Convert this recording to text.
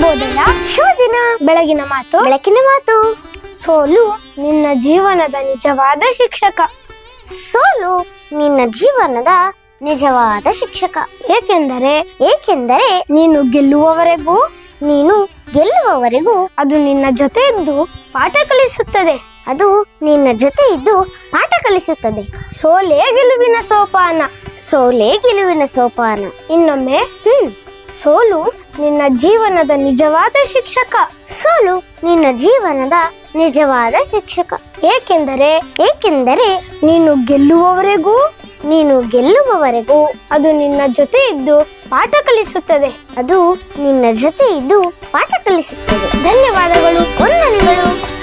ಶುಭೋದಯ. ಶುಭದಿನ. ಬೆಳಗಿನ ಮಾತು. ಬೆಳಕಿನ ಮಾತು. ಸೋಲು ನಿನ್ನ ಜೀವನದ ನಿಜವಾದ ಶಿಕ್ಷಕ. ಸೋಲು ನಿನ್ನ ಜೀವನದ ನಿಜವಾದ ಶಿಕ್ಷಕ. ಏಕೆಂದರೆ ನೀನು ಗೆಲ್ಲುವವರೆಗೂ ಅದು ನಿನ್ನ ಜೊತೆ ಇದ್ದು ಪಾಠ ಕಲಿಸುತ್ತದೆ. ಸೋಲೇ ಗೆಲುವಿನ ಸೋಪಾನ. ಇನ್ನೊಮ್ಮೆ ಸೋಲು ನಿನ್ನ ಜೀವನದ ನಿಜವಾದ ಶಿಕ್ಷಕ. ಏಕೆಂದರೆ ನೀನು ಗೆಲ್ಲುವವರೆಗೂ ಅದು ನಿನ್ನ ಜೊತೆ ಇದ್ದು ಪಾಠ ಕಲಿಸುತ್ತದೆ. ಧನ್ಯವಾದಗಳು. ಧನ್ಯವಾದಗಳು. ವಂದನೆಗಳು.